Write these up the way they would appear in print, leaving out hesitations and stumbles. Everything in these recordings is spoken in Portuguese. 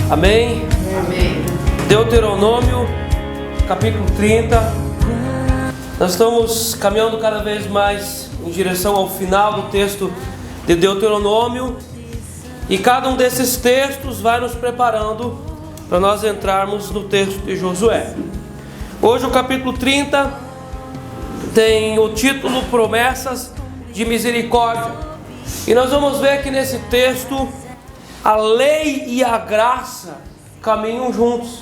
Amém? Amém. Deuteronômio, capítulo 30. Nós estamos caminhando cada vez mais em direção ao final do texto de Deuteronômio. E cada um desses textos vai nos preparando para nós entrarmos no texto de Josué. Hoje o capítulo 30 tem o título Promessas de Misericórdia. E nós vamos ver que nesse texto a lei e a graça caminham juntos.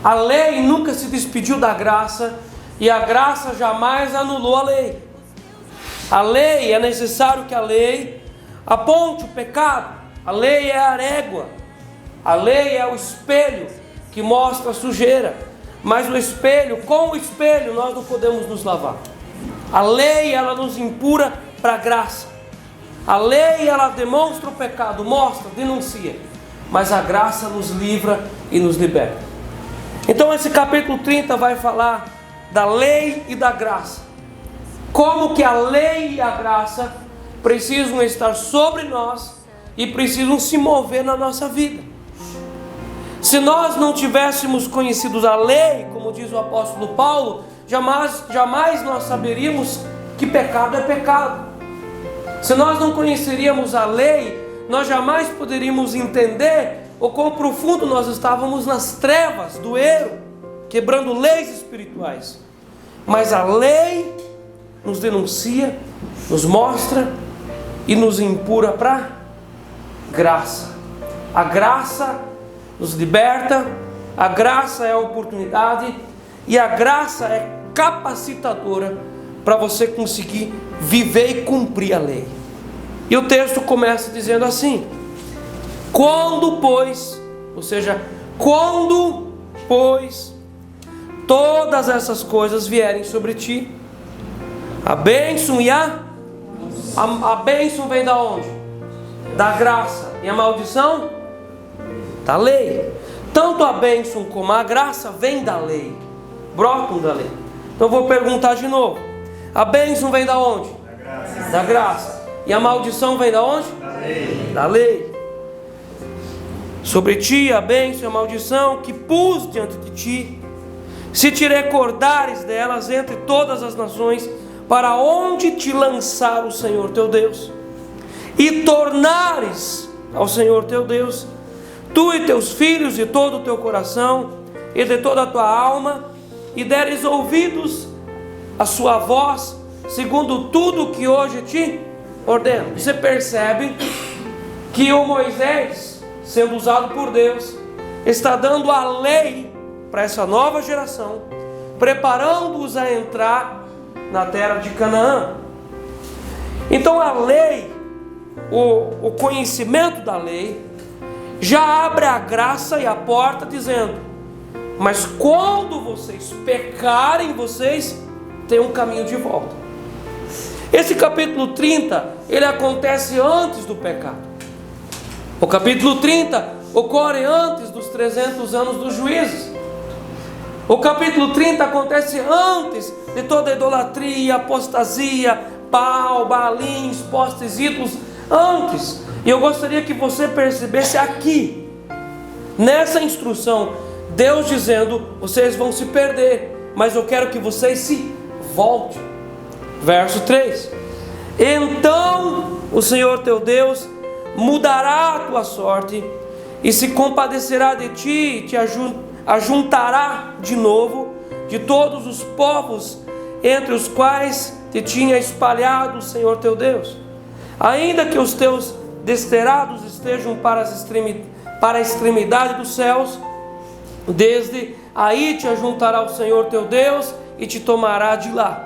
A lei nunca se despediu da graça e a graça jamais anulou a lei. A lei, é necessário que a lei aponte o pecado. A lei é a régua. A lei é o espelho que mostra a sujeira. Mas o espelho, com o espelho nós não podemos nos lavar. A lei, ela nos impura para a graça. A lei, ela demonstra o pecado, mostra, denuncia. Mas a graça nos livra e nos liberta. Então esse capítulo 30 vai falar da lei e da graça. Como que a lei e a graça precisam estar sobre nós e precisam se mover na nossa vida. Se nós não tivéssemos conhecido a lei, como diz o apóstolo Paulo, jamais nós saberíamos que pecado é pecado. Se nós não conheceríamos a lei, nós jamais poderíamos entender o quão profundo nós estávamos nas trevas do erro, quebrando leis espirituais. Mas a lei nos denuncia, nos mostra e nos impura para graça. A graça nos liberta, a graça é a oportunidade e a graça é capacitadora para você conseguir viver e cumprir a lei. E o texto começa dizendo assim: quando pois todas essas coisas vierem sobre ti, a bênção e a bênção vem da onde? Da graça. E a maldição? Da lei. Tanto a bênção como a graça vem da lei, brotam da lei. Então eu vou perguntar de novo: a bênção vem da onde? Da graça. E a maldição vem da onde? Da lei. Sobre ti a bênção e a maldição que pus diante de ti, se te recordares delas entre todas as nações, para onde te lançar o Senhor teu Deus, e tornares ao Senhor teu Deus, tu e teus filhos de todo o teu coração e de toda a tua alma, e deres ouvidos à sua voz, segundo tudo que hoje te ordeno. Você percebe que o Moisés, sendo usado por Deus, está dando a lei para essa nova geração, preparando-os a entrar na terra de Canaã. Então a lei, o conhecimento da lei, já abre a graça e a porta dizendo: mas quando vocês pecarem, vocês têm um caminho de volta. Esse capítulo 30, ele acontece antes do pecado. O capítulo 30 ocorre antes dos 300 anos dos juízes. O capítulo 30 acontece antes de toda a idolatria, apostasia, Baal, Baalins, postes, ídolos, antes. E eu gostaria que você percebesse aqui, nessa instrução, Deus dizendo: vocês vão se perder, mas eu quero que vocês se voltem. Verso 3: então o Senhor teu Deus mudará a tua sorte, e se compadecerá de ti, e te ajuntará de novo de todos os povos entre os quais te tinha espalhado o Senhor teu Deus. Ainda que os teus desterrados estejam para a extremidade dos céus, desde aí te ajuntará o Senhor teu Deus e te tomará de lá.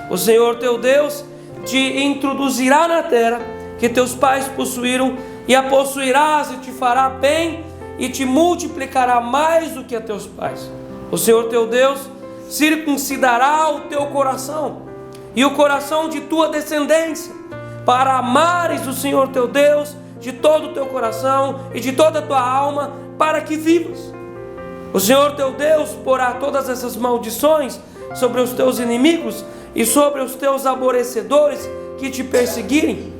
O Senhor teu Deus te introduzirá na terra que teus pais possuíram, e a possuirás, e te fará bem, e te multiplicará mais do que a teus pais. O Senhor teu Deus circuncidará o teu coração e o coração de tua descendência, para amares o Senhor teu Deus de todo o teu coração e de toda a tua alma, para que vivas. O Senhor teu Deus porá todas essas maldições sobre os teus inimigos e sobre os teus aborrecedores que te perseguirem.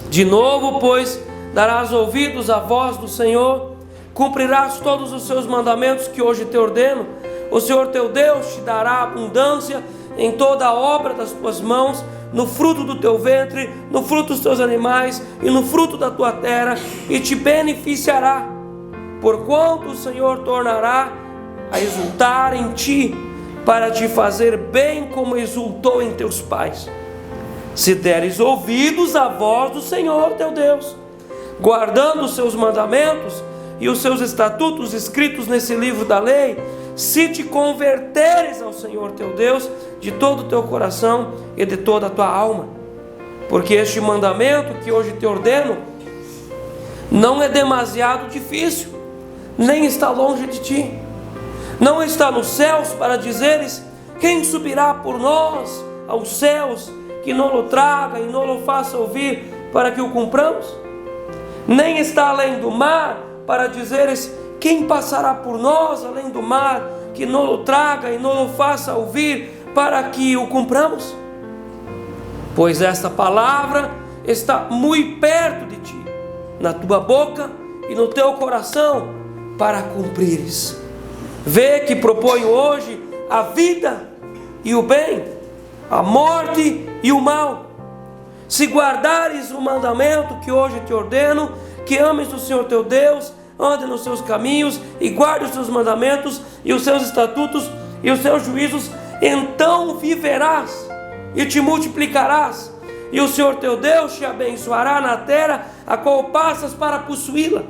De novo, pois, darás ouvidos à voz do Senhor, cumprirás todos os seus mandamentos que hoje te ordeno. O Senhor teu Deus te dará abundância em toda a obra das tuas mãos, no fruto do teu ventre, no fruto dos teus animais e no fruto da tua terra, e te beneficiará, porquanto o Senhor tornará a exultar em ti, para te fazer bem como exultou em teus pais. Se deres ouvidos à voz do Senhor teu Deus, guardando os seus mandamentos e os seus estatutos escritos nesse livro da lei, se te converteres ao Senhor teu Deus de todo o teu coração e de toda a tua alma, porque este mandamento que hoje te ordeno não é demasiado difícil, nem está longe de ti, não está nos céus para dizeres: quem subirá por nós aos céus, que não-lo traga e não-lo faça ouvir, para que o cumpramos? Nem está além do mar para dizeres: quem passará por nós além do mar, que não-lo traga e não-lo faça ouvir, para que o cumpramos? Pois esta palavra está muito perto de ti, na tua boca e no teu coração, para cumprires. Vê que proponho hoje a vida e o bem, a morte e o mal. Se guardares o mandamento que hoje te ordeno, que ames o Senhor teu Deus, ande nos seus caminhos e guarde os seus mandamentos e os seus estatutos e os seus juízos, então viverás e te multiplicarás, e o Senhor teu Deus te abençoará na terra a qual passas para possuí-la.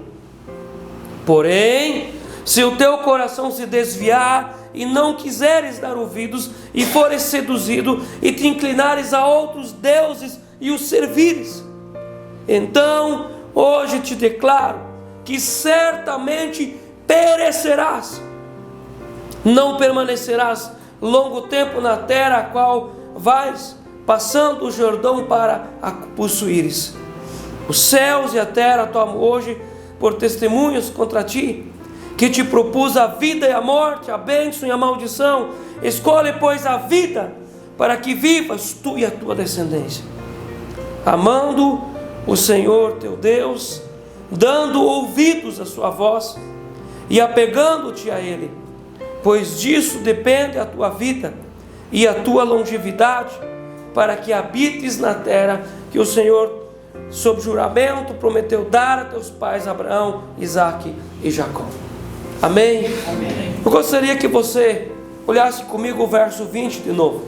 Porém, se o teu coração se desviar e não quiseres dar ouvidos, e fores seduzido e te inclinares a outros deuses e os servires, então hoje te declaro que certamente perecerás, não permanecerás longo tempo na terra a qual vais, passando o Jordão para a possuíres. Os céus e a terra tomam hoje por testemunhos contra ti, que te propus a vida e a morte, a bênção e a maldição. Escolhe, pois, a vida, para que vivas tu e a tua descendência, amando o Senhor teu Deus, dando ouvidos à sua voz e apegando-te a Ele, pois disso depende a tua vida e a tua longevidade, para que habites na terra que o Senhor, sob juramento, prometeu dar a teus pais Abraão, Isaque e Jacó. Amém? Amém. Eu gostaria que você olhasse comigo o verso 20 de novo,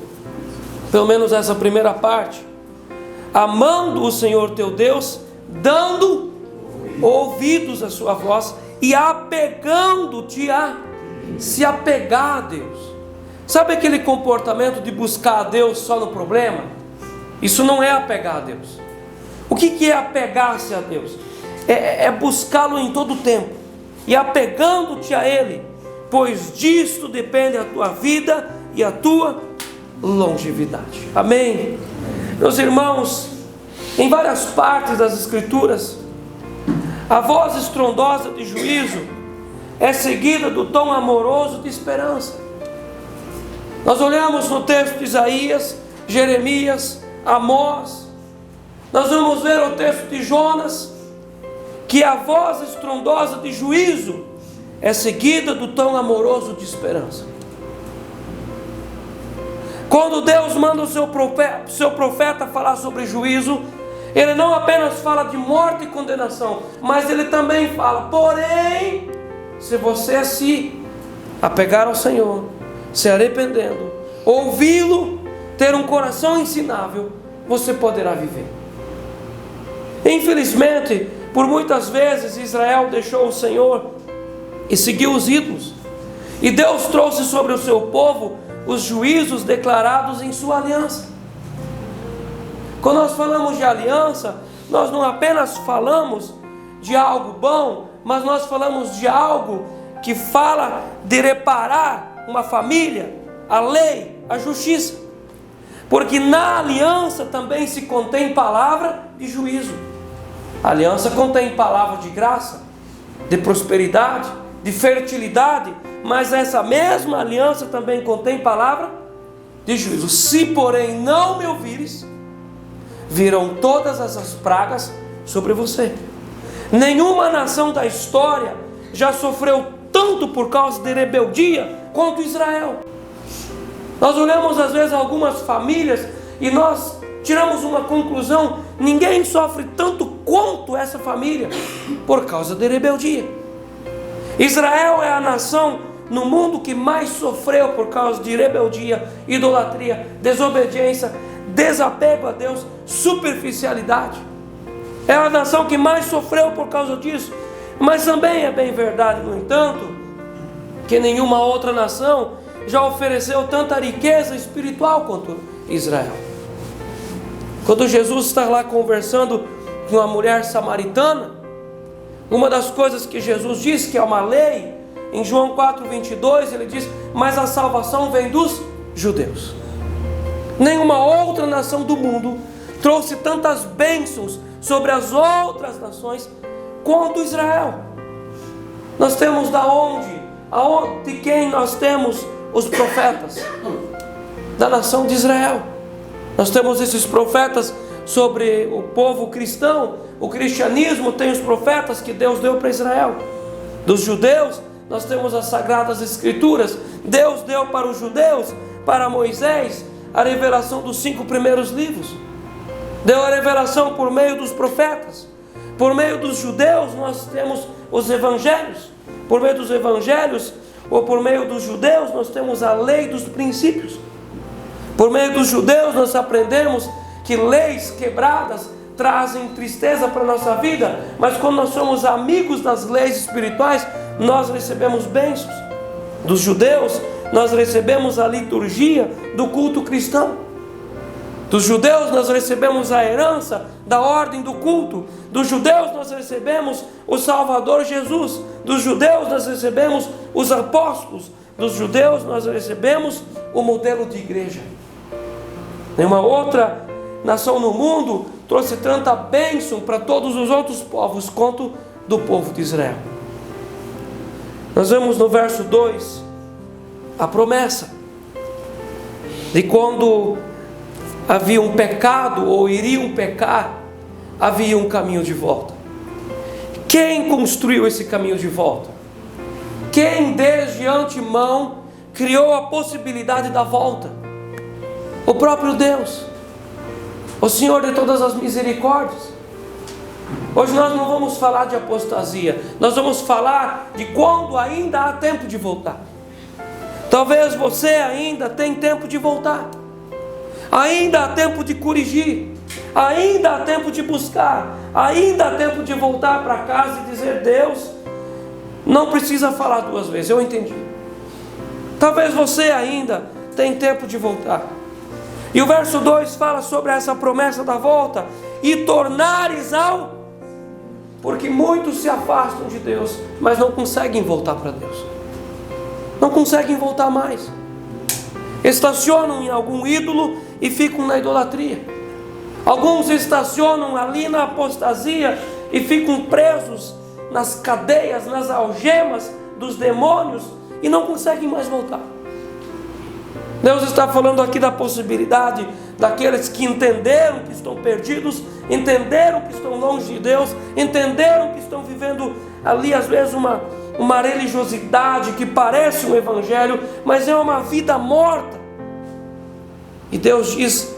pelo menos essa primeira parte. Amando o Senhor teu Deus, dando ouvidos à sua voz e apegando-te a se apegar a Deus. Sabe aquele comportamento de buscar a Deus só no problema? Isso não é apegar a Deus. O que é apegar-se a Deus? É buscá-lo em todo o tempo e apegando-te a Ele, pois disto depende a tua vida e a tua longevidade. Amém? Meus irmãos, em várias partes das Escrituras, a voz estrondosa de juízo é seguida do tom amoroso de esperança. Nós olhamos no texto de Isaías, Jeremias, Amós, nós vamos ver o texto de Jonas, que a voz estrondosa de juízo é seguida do tom amoroso de esperança. Quando Deus manda o seu profeta falar sobre juízo, Ele não apenas fala de morte e condenação, mas Ele também fala: porém, se você se apegar ao Senhor, se arrependendo, ouvi-lo, ter um coração ensinável, você poderá viver. Infelizmente, por muitas vezes Israel deixou o Senhor e seguiu os ídolos, e Deus trouxe sobre o seu povo os juízos declarados em sua aliança. Quando nós falamos de aliança, nós não apenas falamos de algo bom, mas nós falamos de algo que fala de reparar uma família, a lei, a justiça, porque na aliança também se contém palavra de juízo. A aliança contém palavra de graça, de prosperidade, de fertilidade, mas essa mesma aliança também contém palavra de juízo. Se porém não me ouvires, virão todas essas pragas sobre você. Nenhuma nação da história já sofreu tanto por causa de rebeldia quanto Israel. Nós olhamos às vezes algumas famílias e nós tiramos uma conclusão: ninguém sofre tanto quanto essa família por causa de rebeldia. Israel é a nação no mundo que mais sofreu por causa de rebeldia, idolatria, desobediência, desapego a Deus, superficialidade. É a nação que mais sofreu por causa disso. Mas também é bem verdade, no entanto, que nenhuma outra nação já ofereceu tanta riqueza espiritual quanto Israel. Quando Jesus está lá conversando com a mulher samaritana, uma das coisas que Jesus diz, que é uma lei, em João 4:22, ele diz: mas a salvação vem dos judeus. Nenhuma outra nação do mundo trouxe tantas bênçãos sobre as outras nações quanto Israel. Nós temos da onde? De quem nós temos os profetas? Da nação de Israel. Nós temos esses profetas sobre o povo cristão. O cristianismo tem os profetas que Deus deu para Israel. Dos judeus, nós temos as Sagradas Escrituras. Deus deu para os judeus, para Moisés, a revelação dos 5 primeiros livros. Deu a revelação por meio dos profetas. Por meio dos judeus nós temos os evangelhos. Por meio dos evangelhos, ou por meio dos judeus, nós temos a lei dos princípios. Por meio dos judeus nós aprendemos que leis quebradas trazem tristeza para a nossa vida, mas quando nós somos amigos das leis espirituais, nós recebemos bênçãos. Dos judeus nós recebemos a liturgia do culto cristão. Dos judeus nós recebemos a herança da ordem do culto. Dos judeus nós recebemos o Salvador Jesus. Dos judeus nós recebemos os apóstolos. Dos judeus nós recebemos o modelo de igreja. Nenhuma outra nação no mundo trouxe tanta bênção para todos os outros povos quanto do povo de Israel. Nós vemos no verso 2 a promessa de quando havia um pecado ou iriam pecar, havia um caminho de volta. Quem construiu esse caminho de volta? Quem desde antemão criou a possibilidade da volta? O próprio Deus, o Senhor de todas as misericórdias. Hoje nós não vamos falar de apostasia, nós vamos falar de quando ainda há tempo de voltar. Talvez você ainda tenha tempo de voltar. Ainda há tempo de corrigir, ainda há tempo de buscar, ainda há tempo de voltar para casa e dizer: Deus, não precisa falar 2 vezes, eu entendi. Talvez você ainda tenha tempo de voltar. E o verso 2 fala sobre essa promessa da volta: e tornares ao... Porque muitos se afastam de Deus, mas não conseguem voltar para Deus. Não conseguem voltar mais. Estacionam em algum ídolo e ficam na idolatria. Alguns estacionam ali na apostasia e ficam presos nas cadeias, nas algemas dos demônios e não conseguem mais voltar. Deus está falando aqui da possibilidade daqueles que entenderam que estão perdidos, entenderam que estão longe de Deus, entenderam que estão vivendo ali às vezes uma religiosidade que parece um evangelho, mas é uma vida morta. E Deus diz: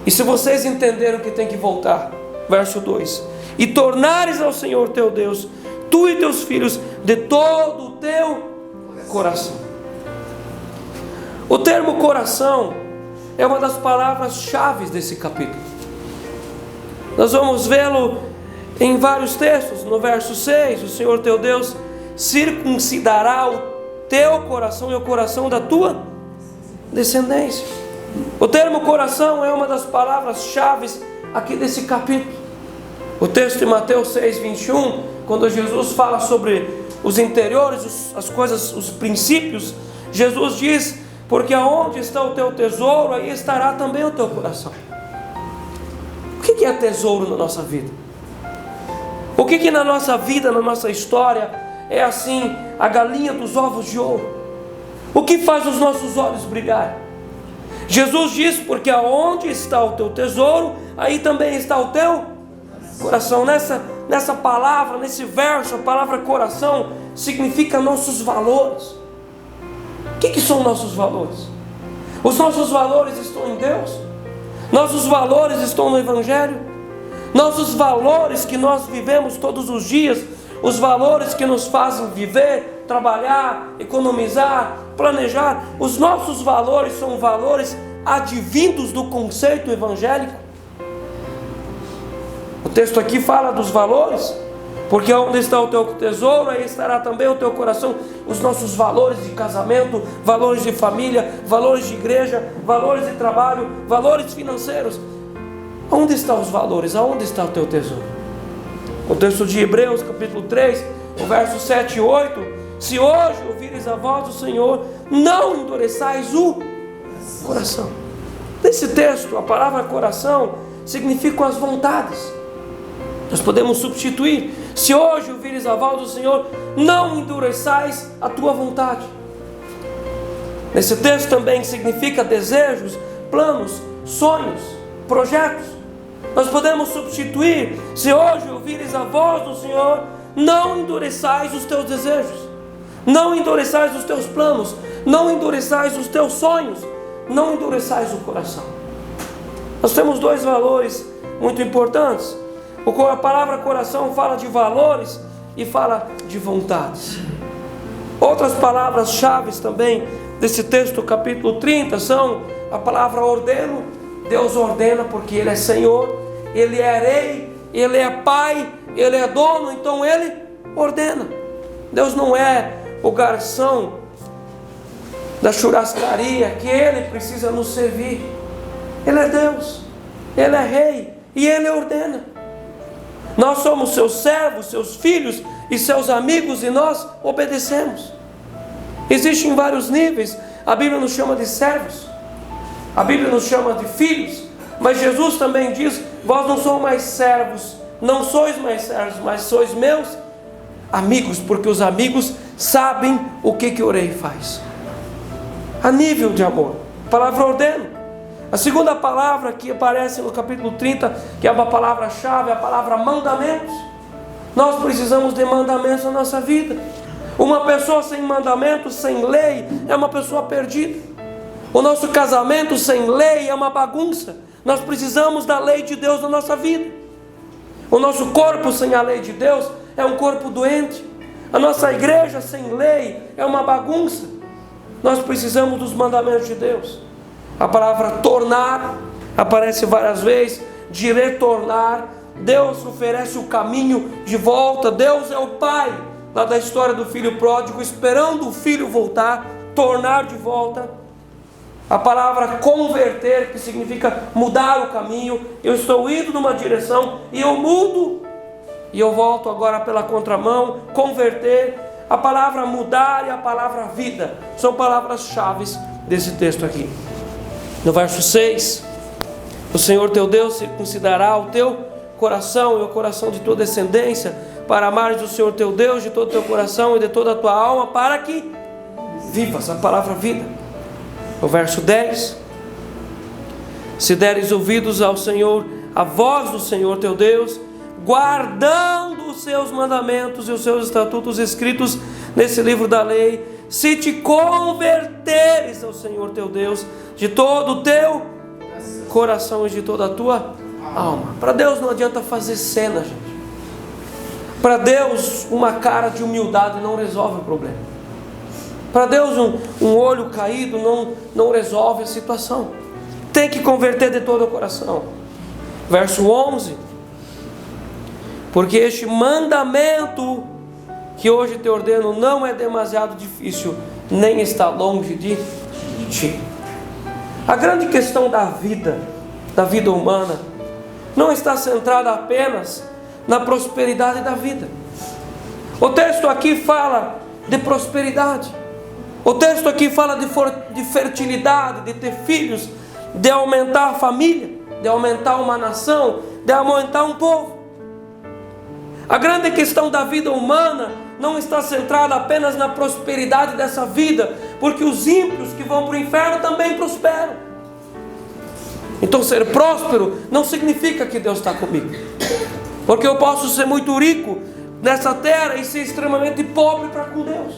e se vocês entenderam que tem que voltar, verso 2: e tornares ao Senhor teu Deus, tu e teus filhos, de todo o teu coração. O termo coração é uma das palavras-chave desse capítulo. Nós vamos vê-lo em vários textos. No verso 6, o Senhor teu Deus circuncidará o teu coração e o coração da tua descendência. O termo coração é uma das palavras-chave aqui desse capítulo. O texto de Mateus 6:21, quando Jesus fala sobre os interiores, as coisas, os princípios, Jesus diz: porque aonde está o teu tesouro, aí estará também o teu coração. O que é tesouro na nossa vida? O que na nossa vida, na nossa história, é assim, a galinha dos ovos de ouro? O que faz os nossos olhos brilhar? Jesus diz: porque aonde está o teu tesouro, aí também está o teu coração. Nessa palavra, nesse verso, a palavra coração significa nossos valores. O que são nossos valores? Os nossos valores estão em Deus. Nossos valores estão no Evangelho. Nossos valores que nós vivemos todos os dias, os valores que nos fazem viver, trabalhar, economizar, planejar, os nossos valores são valores advindos do conceito evangélico. O texto aqui fala dos valores, porque onde está o teu tesouro, aí estará também o teu coração. Os nossos valores de casamento, valores de família, valores de igreja, valores de trabalho, valores financeiros. Onde estão os valores? Aonde está o teu tesouro? O texto de Hebreus, capítulo 3, o verso 7 e 8: se hoje ouvires a voz do Senhor, não endureçais o coração. Nesse texto, a palavra coração significa as vontades. Nós podemos substituir: se hoje ouvires a voz do Senhor, não endureçais a tua vontade. Nesse texto também significa desejos, planos, sonhos, projetos. Nós podemos substituir: se hoje ouvires a voz do Senhor, não endureçais os teus desejos, não endureçais os teus planos, não endureçais os teus sonhos, não endureçais o coração. Nós temos dois valores muito importantes. A palavra coração fala de valores e fala de vontades. Outras palavras-chave também desse texto, capítulo 30, são a palavra ordeno. Deus ordena porque Ele é Senhor, Ele é Rei, Ele é Pai, Ele é dono, então Ele ordena. Deus não é o garçom da churrascaria que Ele precisa nos servir. Ele é Deus, Ele é Rei e Ele ordena. Nós somos seus servos, seus filhos e seus amigos, e nós obedecemos. Existem vários níveis. A Bíblia nos chama de servos, a Bíblia nos chama de filhos, mas Jesus também diz: vós não sois mais servos, não sois mais servos, mas sois meus amigos, porque os amigos sabem o que o rei faz. A nível de amor, a palavra ordeno. A segunda palavra que aparece no capítulo 30, que é uma palavra-chave, é a palavra mandamentos. Nós precisamos de mandamentos na nossa vida. Uma pessoa sem mandamentos, sem lei, é uma pessoa perdida. O nosso casamento sem lei é uma bagunça. Nós precisamos da lei de Deus na nossa vida. O nosso corpo sem a lei de Deus é um corpo doente. A nossa igreja sem lei é uma bagunça. Nós precisamos dos mandamentos de Deus. A palavra tornar aparece várias vezes, de retornar. Deus oferece o caminho de volta. Deus é o Pai, lá da história do filho pródigo, esperando o filho voltar, tornar de volta. A palavra converter, que significa mudar o caminho. Eu estou indo numa direção e eu mudo, e eu volto agora pela contramão. Converter. A palavra mudar e a palavra vida são palavras-chave desse texto aqui. No verso 6, o Senhor teu Deus circuncidará o teu coração e o coração de tua descendência, para amares o Senhor teu Deus de todo o teu coração e de toda a tua alma, para que vivas. A palavra vida. No verso 10, se deres ouvidos ao Senhor, a voz do Senhor teu Deus, guardando os seus mandamentos e os seus estatutos escritos nesse livro da lei, se te converteres ao Senhor teu Deus de todo o teu coração e de toda a tua alma. Para Deus não adianta fazer cena, gente. Para Deus uma cara de humildade não resolve o problema. Para Deus um olho caído não resolve a situação. Tem que converter de todo o coração. Verso 11: porque este mandamento que hoje te ordeno não é demasiado difícil, nem está longe de ti. A grande questão da vida humana, não está centrada apenas na prosperidade da vida. O texto aqui fala de prosperidade. O texto aqui fala de fertilidade, de ter filhos, de aumentar a família, de aumentar uma nação, de aumentar um povo. A grande questão da vida humana não está centrada apenas na prosperidade dessa vida, porque os ímpios que vão para o inferno também prosperam. Então ser próspero não significa que Deus está comigo, porque eu posso ser muito rico, nessa terra e ser extremamente pobre para com Deus.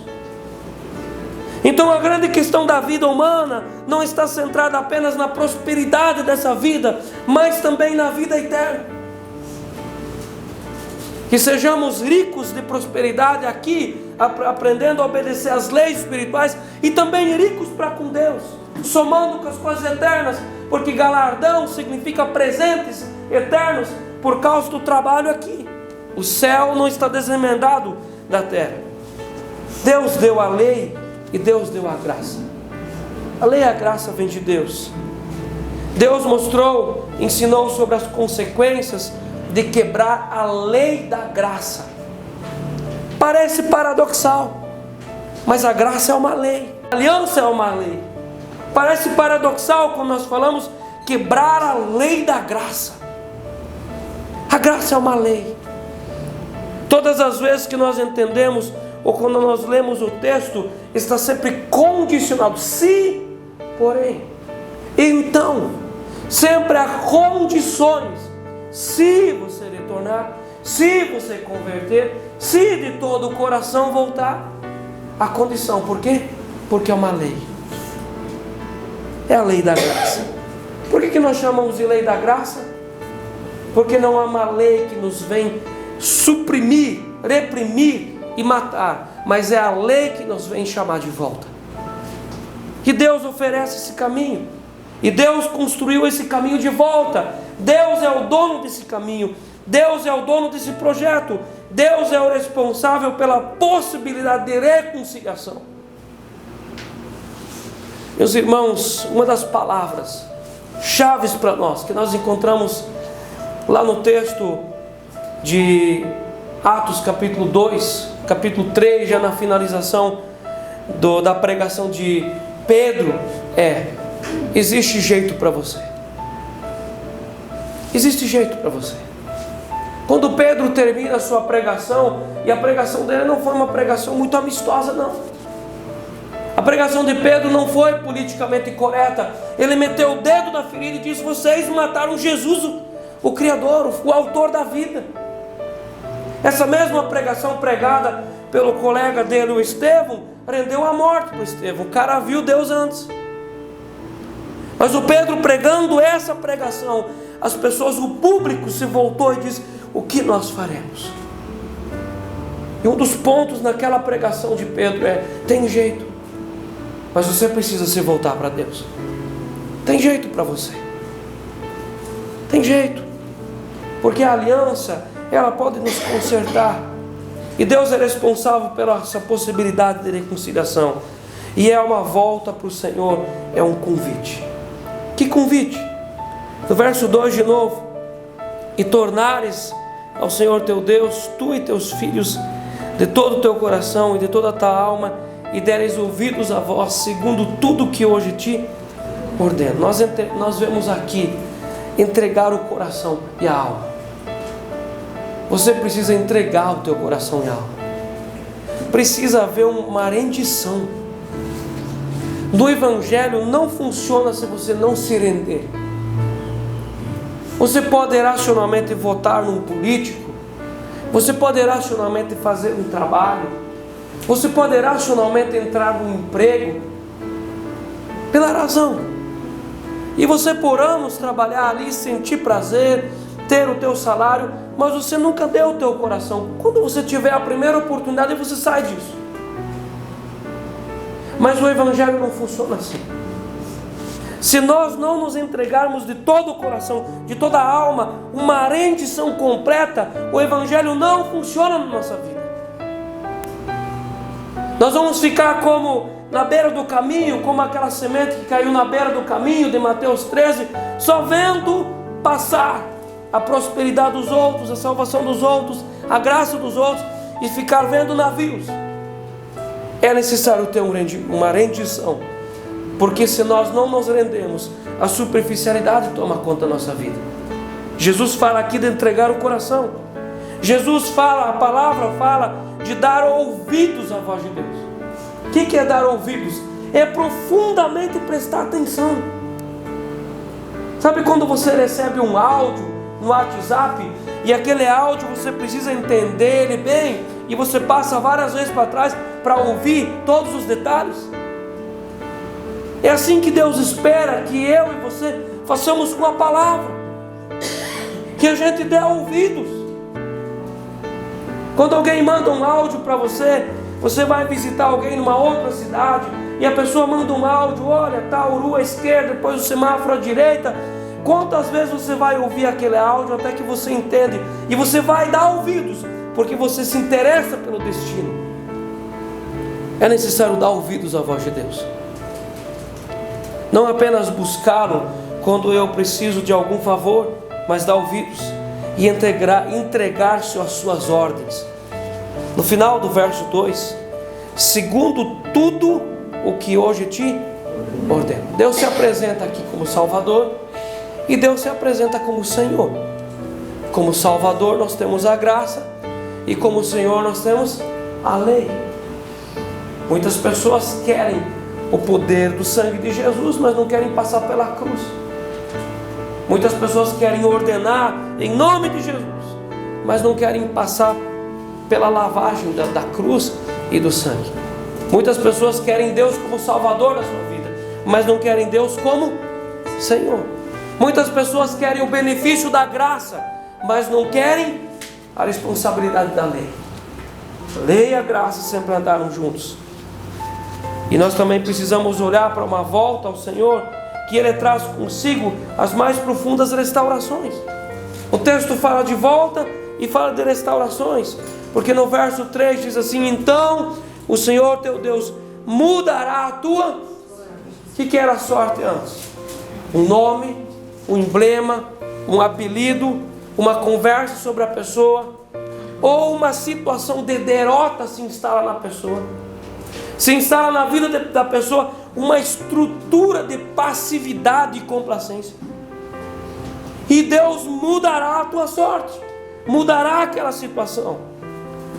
Então a grande questão da vida humana não está centrada apenas na prosperidade dessa vida, mas também na vida eterna. Que sejamos ricos de prosperidade aqui, aprendendo a obedecer às leis espirituais, e também ricos para com Deus, somando com as coisas eternas, porque galardão significa presentes eternos por causa do trabalho aqui. O céu não está desemendado da terra. Deus deu a lei e Deus deu a graça. A lei e a graça vem de Deus. Deus mostrou, ensinou sobre as consequências de quebrar a lei da graça. Parece paradoxal, mas a graça é uma lei, a aliança é uma lei. Parece paradoxal quando nós falamos quebrar a lei da graça. A graça é uma lei. Todas as vezes que nós entendemos, ou quando nós lemos o texto, está sempre condicionado. Se, porém, então, sempre há condições. Se você retornar, se você converter, se de todo o coração voltar, a condição. Por quê? Porque é uma lei. É a lei da graça. Por que nós chamamos de lei da graça? Porque não há uma lei que nos vem suprimir, reprimir e matar, mas é a lei que nos vem chamar de volta. Que Deus oferece esse caminho, e Deus construiu esse caminho de volta. Deus é o dono desse caminho, Deus é o dono desse projeto, Deus é o responsável pela possibilidade de reconciliação. Meus irmãos, uma das palavras chaves para nós, que nós encontramos lá no texto de Atos capítulo 2, capítulo 3, já na finalização da pregação de Pedro, existe jeito para você. Existe jeito para você. Quando Pedro termina a sua pregação, e a pregação dele não foi uma pregação muito amistosa, não. A pregação de Pedro não foi politicamente correta. Ele meteu o dedo na ferida e disse: vocês mataram Jesus, o Criador, o autor da vida. Essa mesma pregação pregada pelo colega dele, o Estevão, rendeu a morte para o Estevão. O cara viu Deus antes. Mas o Pedro, pregando essa pregação, as pessoas, o público se voltou e disse: o que nós faremos? E um dos pontos naquela pregação de Pedro tem jeito, mas você precisa se voltar para Deus. Tem jeito para você. Tem jeito. Porque a aliança, ela pode nos consertar. E Deus é responsável pela essa possibilidade de reconciliação. E é uma volta para o Senhor, é um convite. Que convite? No verso 2 de novo: e tornares ao Senhor teu Deus, tu e teus filhos, de todo o teu coração e de toda a tua alma, e deres ouvidos a voz, segundo tudo que hoje te ordeno. Nós vemos aqui entregar o coração e a alma. Você precisa entregar o teu coração e a alma. Precisa haver uma rendição. No Evangelho não funciona se você não se render. Você pode racionalmente votar num político, você pode racionalmente fazer um trabalho, você pode racionalmente entrar num emprego, pela razão, e você por anos trabalhar ali, sentir prazer, ter o teu salário, mas você nunca deu o teu coração. Quando você tiver a primeira oportunidade, você sai disso. Mas o Evangelho não funciona assim. Se nós não nos entregarmos de todo o coração, de toda a alma, uma rendição completa, o Evangelho não funciona na nossa vida. Nós vamos ficar como na beira do caminho, como aquela semente que caiu na beira do caminho de Mateus 13, só vendo passar a prosperidade dos outros, a salvação dos outros, a graça dos outros, e ficar vendo navios. É necessário ter uma rendição, porque se nós não nos rendemos, a superficialidade toma conta da nossa vida. Jesus fala aqui de entregar o coração. Jesus fala, a palavra fala de dar ouvidos à voz de Deus. O que é dar ouvidos? É profundamente prestar atenção. Sabe quando você recebe um áudio, no WhatsApp, e aquele áudio você precisa entender ele bem, e você passa várias vezes para trás para ouvir todos os detalhes. É assim que Deus espera que eu e você façamos com a palavra, que a gente dê ouvidos. Quando alguém manda um áudio para você, você vai visitar alguém numa outra cidade, e a pessoa manda um áudio, olha, tá o rua à esquerda, depois o semáforo à direita. Quantas vezes você vai ouvir aquele áudio até que você entende, e você vai dar ouvidos, porque você se interessa pelo destino. É necessário dar ouvidos à voz de Deus, não apenas buscá-lo quando eu preciso de algum favor, mas dar ouvidos e entregar-se às suas ordens. No final do verso 2, segundo tudo o que hoje te ordeno. Deus se apresenta aqui como Salvador, e Deus se apresenta como Senhor. Como Salvador nós temos a graça, e como Senhor nós temos a lei. Muitas pessoas querem o poder do sangue de Jesus, mas não querem passar pela cruz. Muitas pessoas querem ordenar em nome de Jesus, mas não querem passar pela lavagem da cruz e do sangue. Muitas pessoas querem Deus como Salvador da sua vida, mas não querem Deus como Senhor. Muitas pessoas querem o benefício da graça, mas não querem a responsabilidade da lei. A lei e a graça sempre andaram juntos. E nós também precisamos olhar para uma volta ao Senhor, que Ele traz consigo as mais profundas restaurações. O texto fala de volta e fala de restaurações, porque no verso 3 diz assim: então o Senhor teu Deus mudará a tua... O que era a sorte antes? Um nome, um emblema, um apelido, uma conversa sobre a pessoa, ou uma situação de derrota se instala na pessoa. Se instala na vida da pessoa uma estrutura de passividade e complacência. E Deus mudará a tua sorte, mudará aquela situação.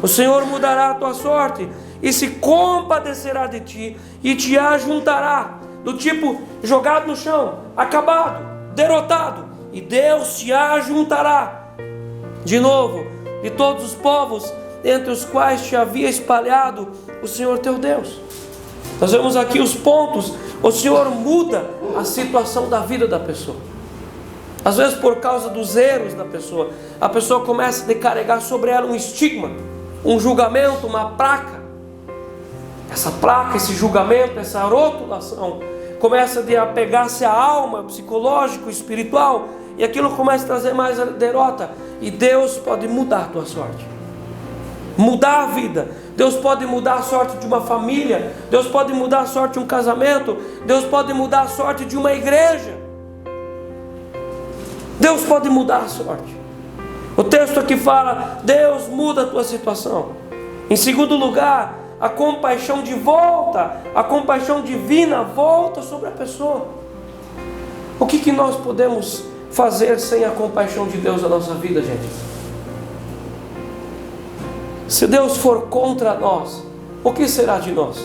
O Senhor mudará a tua sorte e se compadecerá de ti e te ajuntará, do tipo jogado no chão, acabado, derrotado, e Deus te ajuntará de novo de todos os povos entre os quais te havia espalhado o Senhor teu Deus. Nós vemos aqui os pontos. O Senhor muda a situação da vida da pessoa. Às vezes por causa dos erros da pessoa, a pessoa começa a carregar sobre ela um estigma, um julgamento, uma placa. Essa placa, esse julgamento, essa rotulação começa a apegar-se à alma, psicológico, espiritual, e aquilo começa a trazer mais derrota. E Deus pode mudar a tua sorte, mudar a vida. Deus pode mudar a sorte de uma família, Deus pode mudar a sorte de um casamento, Deus pode mudar a sorte de uma igreja. Deus pode mudar a sorte. O texto aqui fala: Deus muda a tua situação. Em segundo lugar, a compaixão de volta, a compaixão divina volta sobre a pessoa. O que nós podemos fazer sem a compaixão de Deus na nossa vida, gente? Se Deus for contra nós, o que será de nós?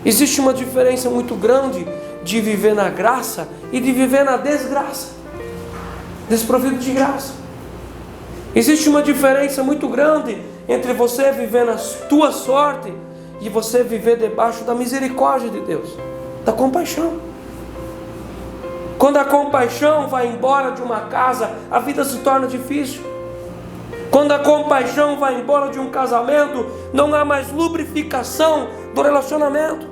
Existe uma diferença muito grande de viver na graça e de viver na desgraça, desprovido de graça. Existe uma diferença muito grande entre você viver na tua sorte e você viver debaixo da misericórdia de Deus, da compaixão. Quando a compaixão vai embora de uma casa, a vida se torna difícil. Quando a compaixão vai embora de um casamento, não há mais lubrificação do relacionamento.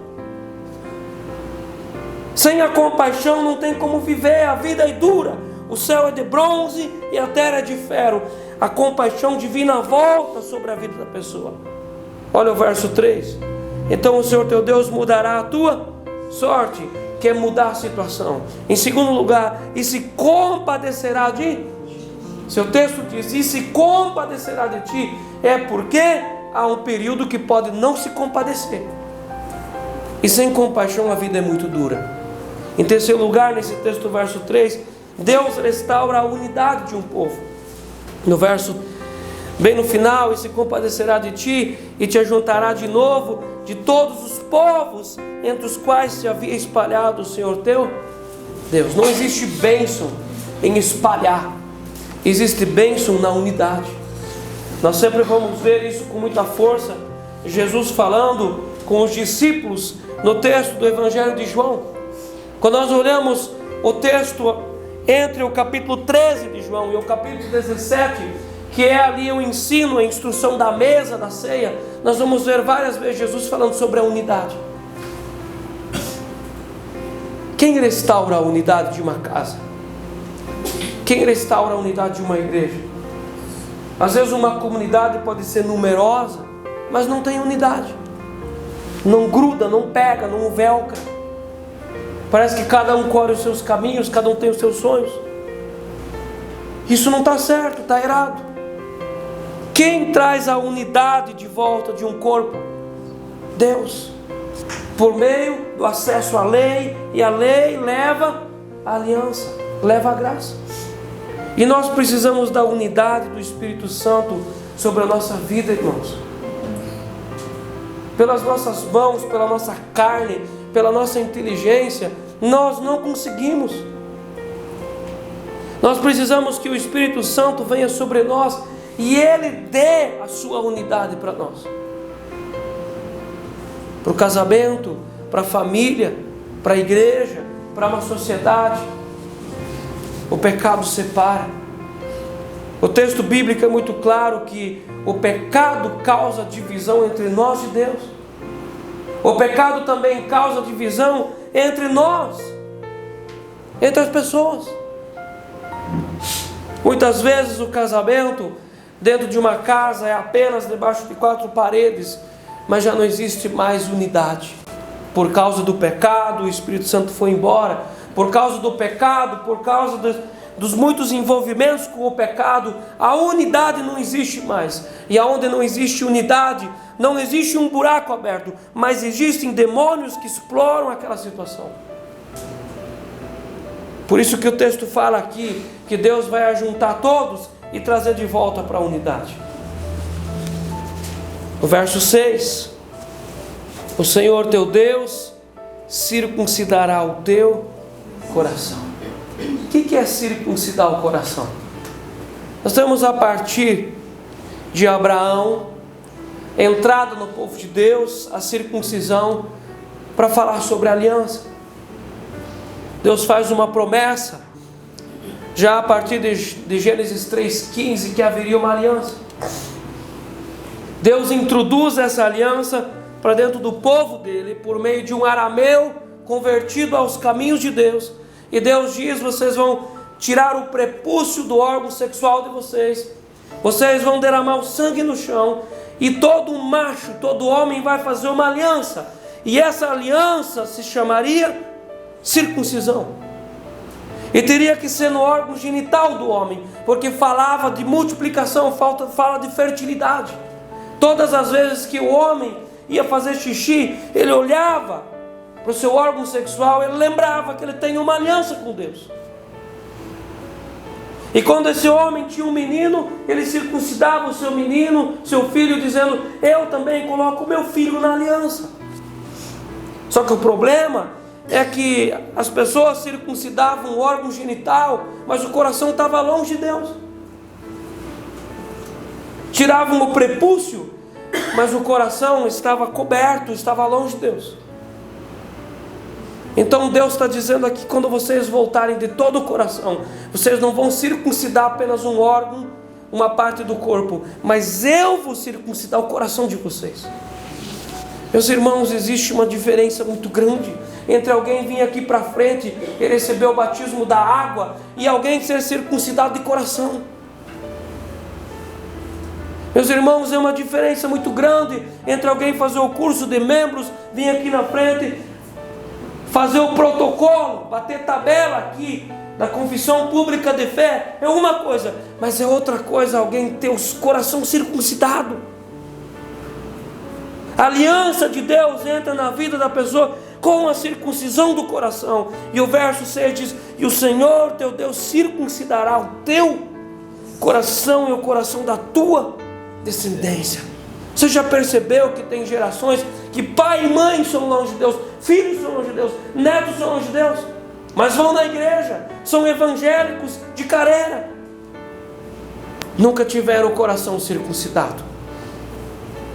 Sem a compaixão não tem como viver, a vida é dura. O céu é de bronze e a terra é de ferro. A compaixão divina volta sobre a vida da pessoa. Olha o verso 3. Então o Senhor teu Deus mudará a tua sorte, que é mudar a situação. Em segundo lugar, e se compadecerá de... Seu texto diz: e se compadecerá de ti, é porque há um período que pode não se compadecer. E sem compaixão a vida é muito dura. Em terceiro lugar, nesse texto, verso 3, Deus restaura a unidade de um povo. No verso, bem no final: e se compadecerá de ti e te ajuntará de novo de todos os povos entre os quais se havia espalhado o Senhor teu Deus. Não existe bênção em espalhar. Existe bênção na unidade. Nós sempre vamos ver isso com muita força. Jesus falando com os discípulos no texto do Evangelho de João. Quando nós olhamos o texto entre o capítulo 13 de João e o capítulo 17, que é ali o ensino, a instrução da mesa, da ceia, nós vamos ver várias vezes Jesus falando sobre a unidade. Quem restaura a unidade de uma casa? Quem restaura a unidade de uma igreja? Às vezes uma comunidade pode ser numerosa, mas não tem unidade. Não gruda, não pega, não velcra. Parece que cada um corre os seus caminhos, cada um tem os seus sonhos. Isso não está certo, está errado. Quem traz a unidade de volta de um corpo? Deus. Por meio do acesso à lei, e a lei leva a aliança, leva a graça. E nós precisamos da unidade do Espírito Santo sobre a nossa vida, irmãos. Pelas nossas mãos, pela nossa carne, pela nossa inteligência, nós não conseguimos. Nós precisamos que o Espírito Santo venha sobre nós e Ele dê a sua unidade para nós. Para o casamento, para a família, para a igreja, para uma sociedade. O pecado separa. O texto bíblico é muito claro que o pecado causa divisão entre nós e Deus. O pecado também causa divisão entre nós, entre as pessoas. Muitas vezes o casamento dentro de uma casa é apenas debaixo de 4 paredes, mas já não existe mais unidade. Por causa do pecado, o Espírito Santo foi embora. Por causa do pecado, por causa dos muitos envolvimentos com o pecado, a unidade não existe mais. E aonde não existe unidade, não existe um buraco aberto, mas existem demônios que exploram aquela situação. Por isso que o texto fala aqui, que Deus vai ajuntar todos e trazer de volta para a unidade. O verso 6: o Senhor teu Deus circuncidará o teu coração. O que é circuncidar o coração? Nós temos a partir de Abraão, entrada no povo de Deus, a circuncisão, para falar sobre a aliança. Deus faz uma promessa, já a partir de Gênesis 3,15, que haveria uma aliança. Deus introduz essa aliança para dentro do povo dele, por meio de um arameu convertido aos caminhos de Deus. E Deus diz: vocês vão tirar o prepúcio do órgão sexual de vocês, vocês vão derramar o sangue no chão, e todo macho, todo homem vai fazer uma aliança, e essa aliança se chamaria circuncisão, e teria que ser no órgão genital do homem, porque falava de multiplicação, fala de fertilidade. Todas as vezes que o homem ia fazer xixi, ele olhava para o seu órgão sexual, ele lembrava que ele tem uma aliança com Deus. E quando esse homem tinha um menino, ele circuncidava o seu menino, seu filho, dizendo: eu também coloco o meu filho na aliança. Só que o problema é que as pessoas circuncidavam o órgão genital, mas o coração estava longe de Deus. Tiravam o prepúcio, mas o coração estava coberto, estava longe de Deus. Então Deus está dizendo aqui: quando vocês voltarem de todo o coração, vocês não vão circuncidar apenas um órgão, uma parte do corpo, mas eu vou circuncidar o coração de vocês. Meus irmãos, existe uma diferença muito grande entre alguém vir aqui para frente e receber o batismo da água, e alguém ser circuncidado de coração. Meus irmãos, é uma diferença muito grande entre alguém fazer o curso de membros, vir aqui na frente, fazer o protocolo, bater tabela aqui da confissão pública de fé, é uma coisa, mas é outra coisa alguém ter o coração circuncidado. A aliança de Deus entra na vida da pessoa com a circuncisão do coração. E o verso 6 diz: e o Senhor teu Deus circuncidará o teu coração e o coração da tua descendência. Você já percebeu que tem gerações que pai e mãe são longe de Deus, filhos são longe de Deus, netos são longe de Deus, mas vão na igreja, são evangélicos de carreira. Nunca tiveram o coração circuncidado.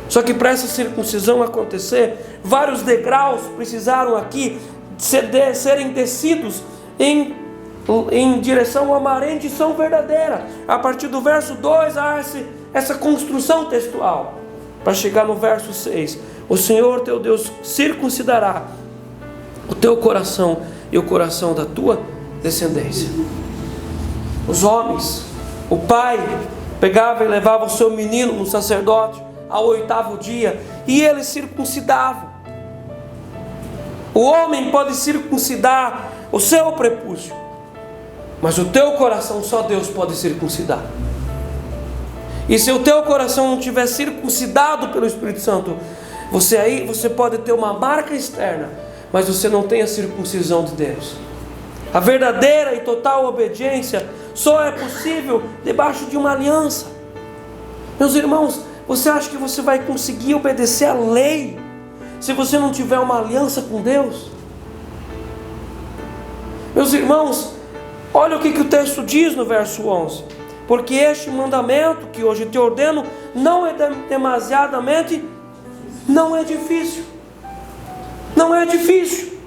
Só que para essa circuncisão acontecer, vários degraus precisaram aqui serem descidos em direção a uma rendição verdadeira. A partir do verso 2 há essa construção textual, para chegar no verso 6. O Senhor teu Deus circuncidará o teu coração e o coração da tua descendência. Os homens, o pai pegava e levava o seu menino no sacerdote ao 8º dia, e ele circuncidava. O homem pode circuncidar o seu prepúcio, mas o teu coração só Deus pode circuncidar. E se o teu coração não estiver circuncidado pelo Espírito Santo, você pode ter uma marca externa, mas você não tem a circuncisão de Deus. A verdadeira e total obediência só é possível debaixo de uma aliança. Meus irmãos, você acha que você vai conseguir obedecer a lei se você não tiver uma aliança com Deus? Meus irmãos, olha o que o texto diz no verso 11. Porque este mandamento que hoje te ordeno não é demasiadamente, não é difícil. Não é difícil.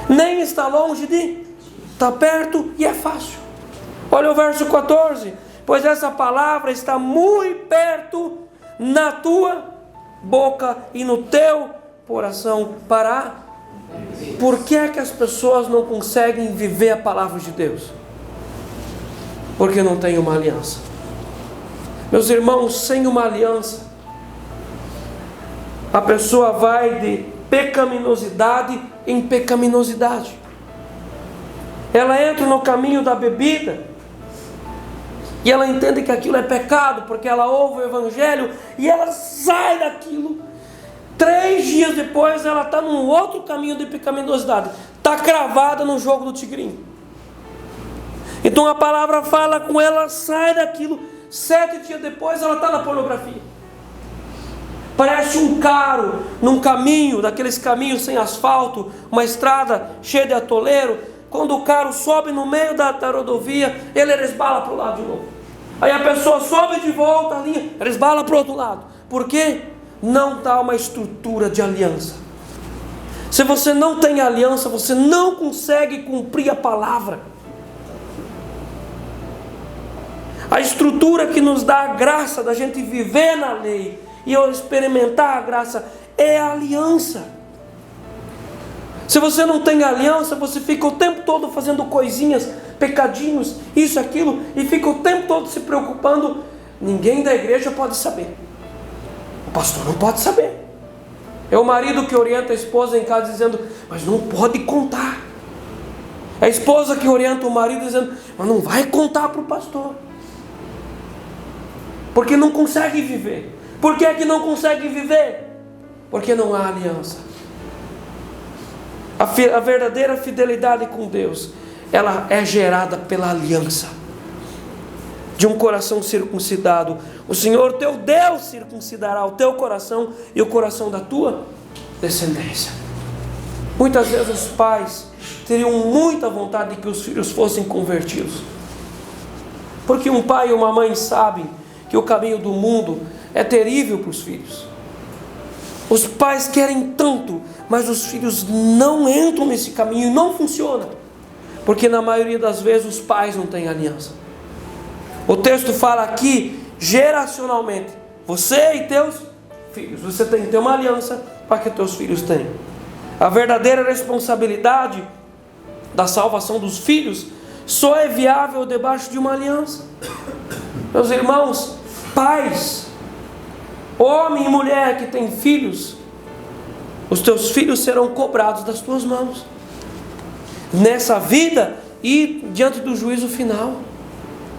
Nem está longe de, está perto e é fácil. Olha o verso 14. Pois essa palavra está muito perto na tua boca e no teu coração para... Por que é que as pessoas não conseguem viver a palavra de Deus? Porque não tem uma aliança. Meus irmãos, sem uma aliança, a pessoa vai de pecaminosidade em pecaminosidade. Ela entra no caminho da bebida e ela entende que aquilo é pecado, porque ela ouve o evangelho e ela sai daquilo. 3 dias depois ela está num outro caminho de pecaminosidade, está cravada no jogo do tigrinho. Então a palavra fala com ela, sai daquilo. 7 dias depois ela está na pornografia. Parece um carro num caminho, daqueles caminhos sem asfalto, uma estrada cheia de atoleiro. Quando o carro sobe no meio da rodovia, ele resbala para o lado de novo. Aí a pessoa sobe de volta a linha, resbala para o outro lado. Por quê? Não está uma estrutura de aliança. Se você não tem aliança, você não consegue cumprir a palavra. A estrutura que nos dá a graça da gente viver na lei e eu experimentar a graça é a aliança. Se você não tem aliança, você fica o tempo todo fazendo coisinhas, pecadinhos, isso, aquilo, e fica o tempo todo se preocupando. Ninguém da igreja pode saber. O pastor não pode saber. É o marido que orienta a esposa em casa dizendo, mas não pode contar. É a esposa que orienta o marido dizendo, mas não vai contar para o pastor. Porque não consegue viver. Por que é que não consegue viver? Porque não há aliança. A verdadeira fidelidade com Deus, ela é gerada pela aliança de um coração circuncidado. O Senhor teu Deus circuncidará o teu coração e o coração da tua descendência. Muitas vezes os pais teriam muita vontade de que os filhos fossem convertidos, porque um pai e uma mãe sabem que o caminho do mundo é terrível para os filhos. Os pais querem tanto, mas os filhos não entram nesse caminho e não funciona, porque na maioria das vezes os pais não têm aliança. O texto fala aqui, geracionalmente, você e teus filhos, você tem que ter uma aliança para que teus filhos tenham. A verdadeira responsabilidade da salvação dos filhos só é viável debaixo de uma aliança. Meus irmãos, pais, homem e mulher que têm filhos, os teus filhos serão cobrados das tuas mãos, nessa vida e diante do juízo final.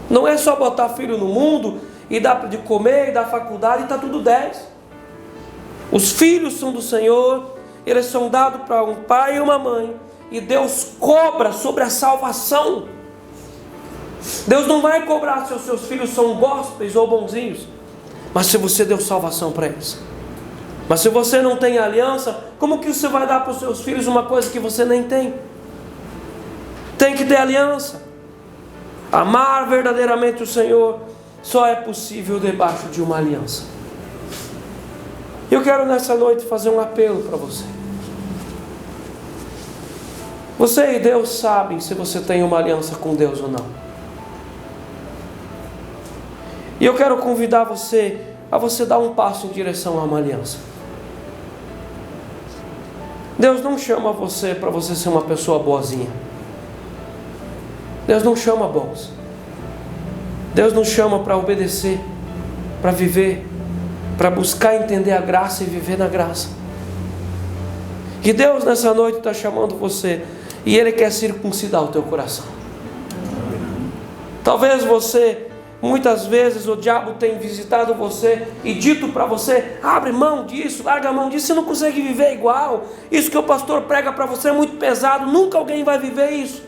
Não é só botar filho no mundo e dar de comer e dar faculdade e está tudo 10. Os filhos são do Senhor, eles são dados para um pai e uma mãe, e Deus cobra sobre a salvação. Deus não vai cobrar se os seus filhos são gospels ou bonzinhos, mas se você deu salvação para eles. Mas se você não tem aliança, como que você vai dar para os seus filhos uma coisa que você nem tem? Tem que ter aliança. Amar verdadeiramente o Senhor só é possível debaixo de uma aliança. Eu quero nessa noite fazer um apelo para você. Você e Deus sabem se você tem uma aliança com Deus ou não. E eu quero convidar você a você dar um passo em direção a uma aliança. Deus não chama você para você ser uma pessoa boazinha. Deus não chama bons. Deus não chama para obedecer, para viver, para buscar entender a graça e viver na graça. E Deus nessa noite está chamando você, e Ele quer circuncidar o teu coração. Talvez você, muitas vezes o diabo tem visitado você e dito para você: abre mão disso, larga a mão disso, você não consegue viver igual. Isso que o pastor prega para você é muito pesado, nunca alguém vai viver isso.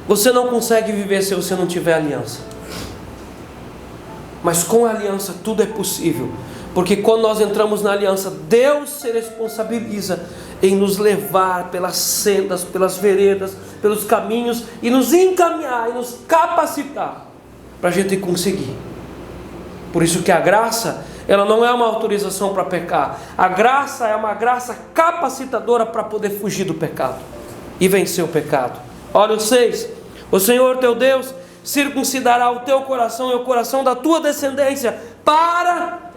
Você não consegue viver se você não tiver aliança. Mas com a aliança tudo é possível. Porque quando nós entramos na aliança, Deus se responsabiliza em nos levar pelas sendas, pelas veredas, pelos caminhos, e nos encaminhar, e nos capacitar para a gente conseguir. Por isso que a graça, ela não é uma autorização para pecar. A graça é uma graça capacitadora para poder fugir do pecado e vencer o pecado. Olha o 6. O Senhor teu Deus circuncidará o teu coração e o coração da tua descendência, para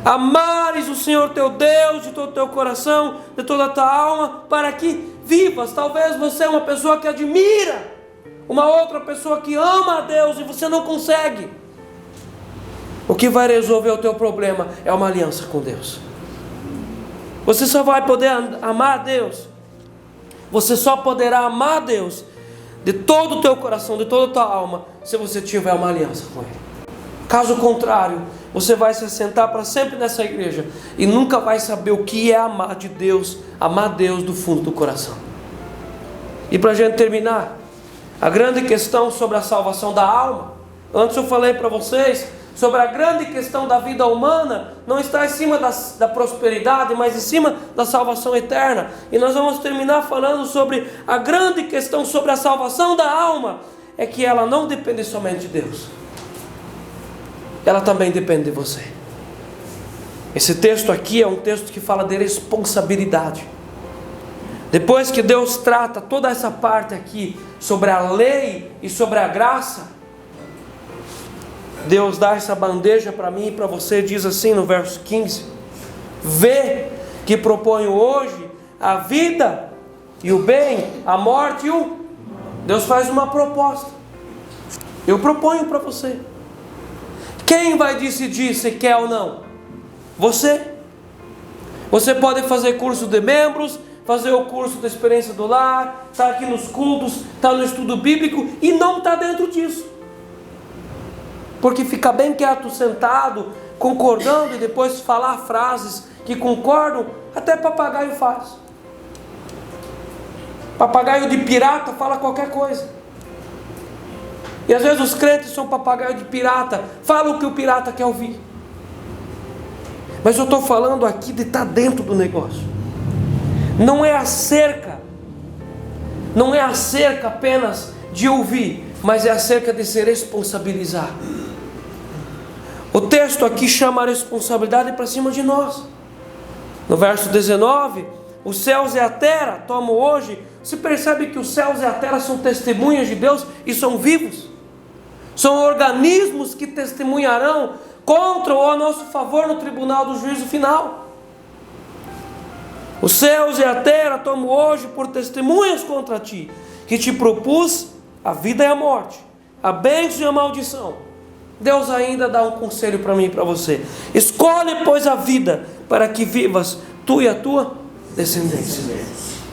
amares o Senhor teu Deus de todo o teu coração, de toda a tua alma, para que vivas. Talvez você é uma pessoa que admira uma outra pessoa que ama a Deus e você não consegue. O que vai resolver o teu problema é uma aliança com Deus. Você só vai poder amar a Deus, você só poderá amar a Deus de todo o teu coração, de toda a tua alma, se você tiver uma aliança com Ele. Caso contrário, você vai se assentar para sempre nessa igreja e nunca vai saber o que é amar de Deus, amar Deus do fundo do coração. E para a gente terminar, a grande questão sobre a salvação da alma. Antes eu falei para vocês sobre a grande questão da vida humana, não está em cima da prosperidade, mas em cima da salvação eterna. E nós vamos terminar falando sobre a grande questão sobre a salvação da alma, é que ela não depende somente de Deus, ela também depende de você. Esse texto aqui é um texto que fala de responsabilidade. Depois que Deus trata toda essa parte aqui sobre a lei e sobre a graça, Deus dá essa bandeja para mim e para você, diz assim no verso 15: vê que proponho hoje a vida e o bem, a morte e o... Deus faz uma proposta. Eu proponho para você. Quem vai decidir se quer ou não? Você. Você pode fazer curso de membros, fazer o curso da experiência do lar, estar aqui nos cultos, estar no estudo bíblico e não estar dentro disso. Porque ficar bem quieto, sentado, concordando e depois falar frases que concordam, até papagaio faz. Papagaio de pirata fala qualquer coisa. E às vezes os crentes são papagaio de pirata, falam o que o pirata quer ouvir. Mas eu estou falando aqui de estar dentro do negócio. Não é acerca apenas de ouvir, mas é acerca de se responsabilizar. O texto aqui chama a responsabilidade para cima de nós. No verso 19, os céus e a terra tomam hoje. Se percebe que os céus e a terra são testemunhas de Deus e são vivos. São organismos que testemunharão contra ou a nosso favor no tribunal do juízo final. Os céus e a terra tomam hoje por testemunhas contra ti, que te propus a vida e a morte, a bênção e a maldição. Deus ainda dá um conselho para mim e para você: escolhe, pois, a vida, para que vivas tu e a tua descendência.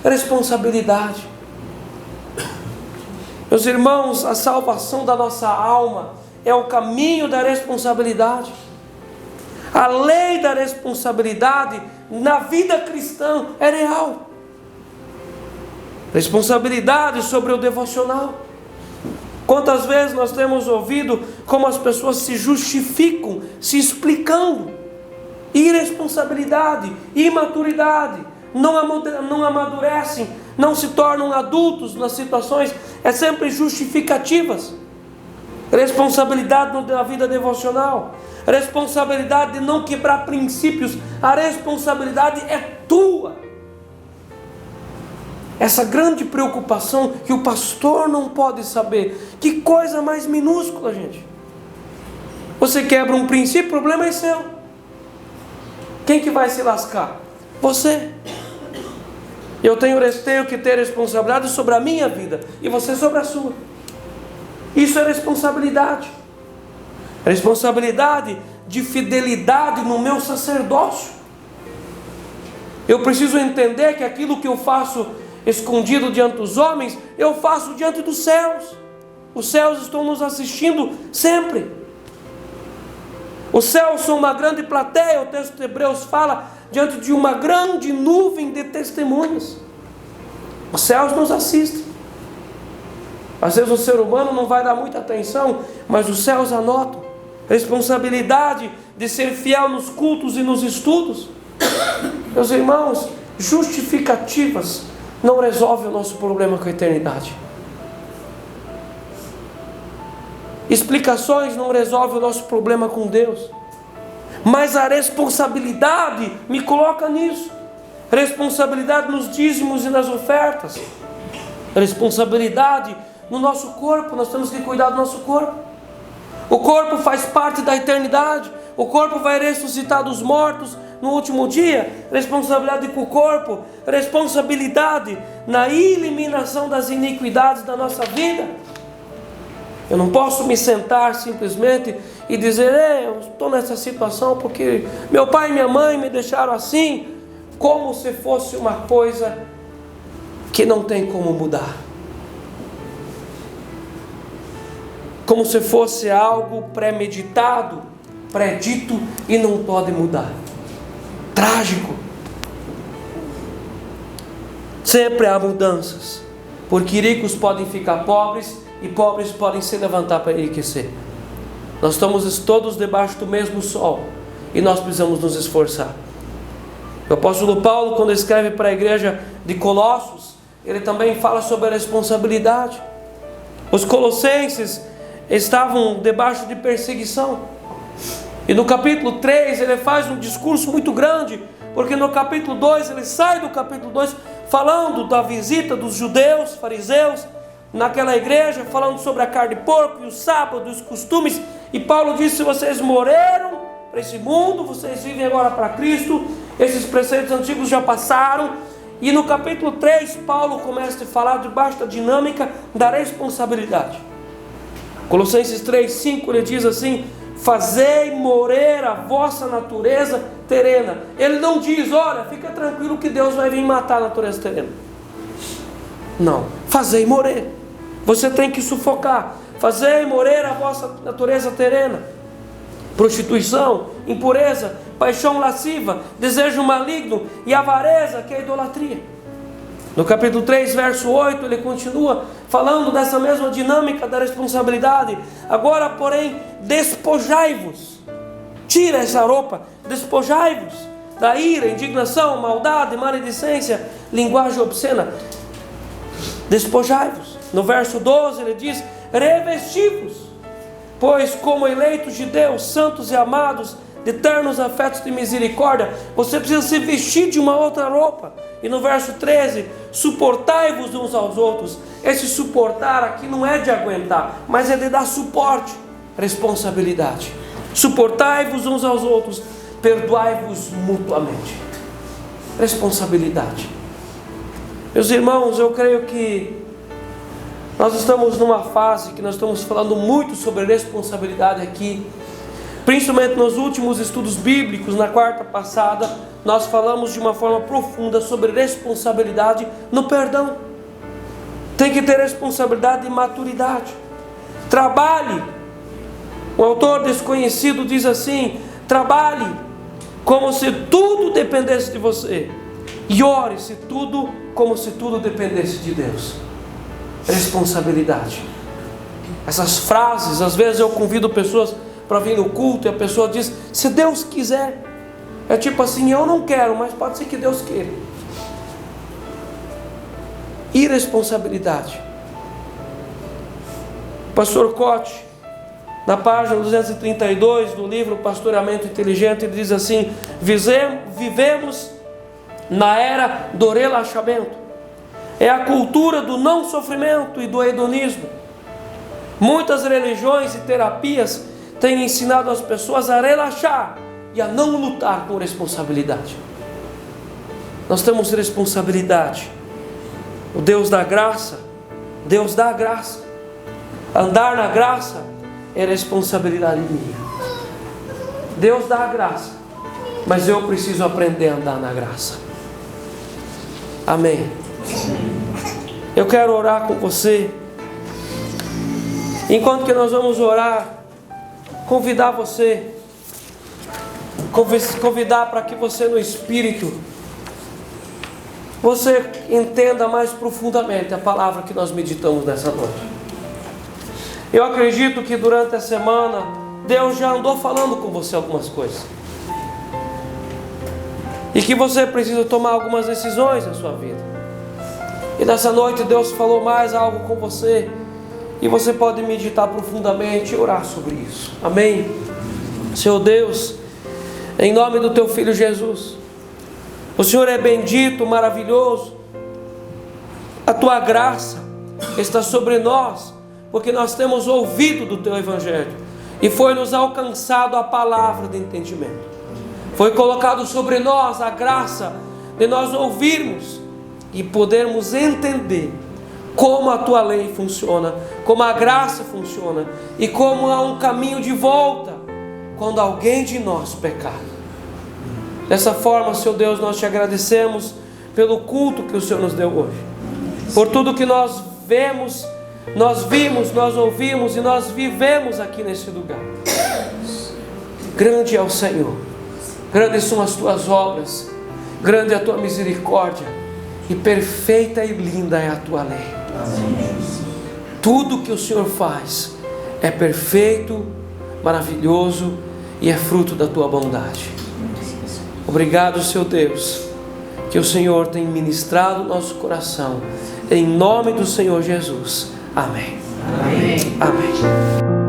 Responsabilidade. Meus irmãos, a salvação da nossa alma é o caminho da responsabilidade. A lei da responsabilidade na vida cristã é real. Responsabilidade sobre o devocional. Quantas vezes nós temos ouvido como as pessoas se justificam, se explicando. Irresponsabilidade, imaturidade. não amadurecem, não se tornam adultos nas situações, é sempre justificativas. Responsabilidade na vida devocional, responsabilidade de não quebrar princípios, a responsabilidade é tua. Essa grande preocupação que o pastor não pode saber, que coisa mais minúscula, gente. Você quebra um princípio, o problema é seu. Quem que vai se lascar? Você. Eu tenho que ter responsabilidade sobre a minha vida e você sobre a sua. Isso é responsabilidade. Responsabilidade de fidelidade no meu sacerdócio. Eu preciso entender que aquilo que eu faço escondido diante dos homens, eu faço diante dos céus. Os céus estão nos assistindo sempre. Os céus são uma grande plateia, o texto de Hebreus fala, diante de uma grande nuvem de testemunhas. Os céus nos assistem. Às vezes o ser humano não vai dar muita atenção, mas os céus anotam. Responsabilidade de ser fiel nos cultos e nos estudos. Meus irmãos, justificativas não resolvem o nosso problema com a eternidade. Explicações não resolvem o nosso problema com Deus. Mas a responsabilidade me coloca nisso. Responsabilidade nos dízimos e nas ofertas. Responsabilidade no nosso corpo. Nós temos que cuidar do nosso corpo. O corpo faz parte da eternidade. O corpo vai ressuscitar dos mortos no último dia. Responsabilidade com o corpo. Responsabilidade na eliminação das iniquidades da nossa vida. Eu não posso me sentar simplesmente e dizer: eu estou nessa situação porque meu pai e minha mãe me deixaram assim, como se fosse uma coisa que não tem como mudar. Como se fosse algo premeditado, predito e não pode mudar. Trágico. Sempre há mudanças, porque ricos podem ficar pobres e pobres podem se levantar para enriquecer. Nós estamos todos debaixo do mesmo sol e nós precisamos nos esforçar. O apóstolo Paulo, quando escreve para a igreja de Colossos, ele também fala sobre a responsabilidade. Os colossenses estavam debaixo de perseguição, e no capítulo 3 ele faz um discurso muito grande, porque no capítulo 2 ele sai do capítulo 2 falando da visita dos judeus, fariseus, naquela igreja, falando sobre a carne de porco e o sábado, os costumes. E Paulo diz: se vocês morreram para esse mundo, vocês vivem agora para Cristo, esses preceitos antigos já passaram. E no capítulo 3 Paulo começa a falar debaixo da dinâmica da responsabilidade. Colossenses 3:5 ele diz assim: fazei morrer a vossa natureza terrena. Ele não diz: olha, fica tranquilo que Deus vai vir matar a natureza terrena. Não, fazei morrer. Você tem que sufocar. Fazei morrer a vossa natureza terrena. Prostituição, impureza, paixão lasciva, desejo maligno e avareza, que é a idolatria. No capítulo 3, verso 8, ele continua falando dessa mesma dinâmica da responsabilidade. Agora, porém, despojai-vos. Tira essa roupa, despojai-vos da ira, indignação, maldade, maledicência, linguagem obscena. Despojai-vos. No verso 12 ele diz: revesti-vos, pois como eleitos de Deus, santos e amados, de ternos afetos de misericórdia, você precisa se vestir de uma outra roupa. E no verso 13: suportai-vos uns aos outros. Esse suportar aqui não é de aguentar, mas é de dar suporte. Responsabilidade. Suportai-vos uns aos outros, perdoai-vos mutuamente. Responsabilidade. Meus irmãos, eu creio que nós estamos numa fase que nós estamos falando muito sobre responsabilidade aqui. Principalmente nos últimos estudos bíblicos, na quarta passada, nós falamos de uma forma profunda sobre responsabilidade no perdão. Tem que ter responsabilidade e maturidade. Trabalhe. O autor desconhecido diz assim: trabalhe como se tudo dependesse de você, e ore-se tudo como se tudo dependesse de Deus. Responsabilidade. Essas frases, às vezes eu convido pessoas para vir no culto e a pessoa diz: se Deus quiser. É tipo assim: eu não quero, mas pode ser que Deus queira. irresponsabilidade. Pastor Cote, na página 232 do livro Pastoreamento Inteligente, ele diz assim: vivemos na era do relaxamento. É a cultura do não sofrimento e do hedonismo. Muitas religiões e terapias têm ensinado as pessoas a relaxar e a não lutar com responsabilidade. Nós temos responsabilidade. O Deus da graça, Deus dá graça. Andar na graça é responsabilidade minha. Deus dá a graça, mas eu preciso aprender a andar na graça. Amém. Eu quero orar com você. Enquanto que nós vamos orar, convidar você, convidar para que você no Espírito, você entenda mais profundamente a palavra que nós meditamos nessa noite. Eu acredito que durante a semana Deus já andou falando com você algumas coisas, e que você precisa tomar algumas decisões na sua vida. E nessa noite Deus falou mais algo com você, e você pode meditar profundamente e orar sobre isso. Amém? Senhor Deus, em nome do Teu Filho Jesus, o Senhor é bendito, maravilhoso. A Tua graça está sobre nós, porque nós temos ouvido do Teu Evangelho, e foi nos alcançado a palavra de entendimento. Foi colocado sobre nós a graça de nós ouvirmos e podermos entender como a Tua lei funciona, como a graça funciona, e como há um caminho de volta quando alguém de nós pecar. Dessa forma, Senhor Deus, nós Te agradecemos pelo culto que o Senhor nos deu hoje, por tudo que nós vimos, nós ouvimos e nós vivemos aqui nesse lugar. Grande é o Senhor, grandes são as Tuas obras, grande é a Tua misericórdia, e perfeita e linda é a Tua lei. Tudo que o Senhor faz é perfeito, maravilhoso e é fruto da Tua bondade. Obrigado, Senhor Deus, que o Senhor tem ministrado o nosso coração, em nome do Senhor Jesus. Amém. Amém. Amém.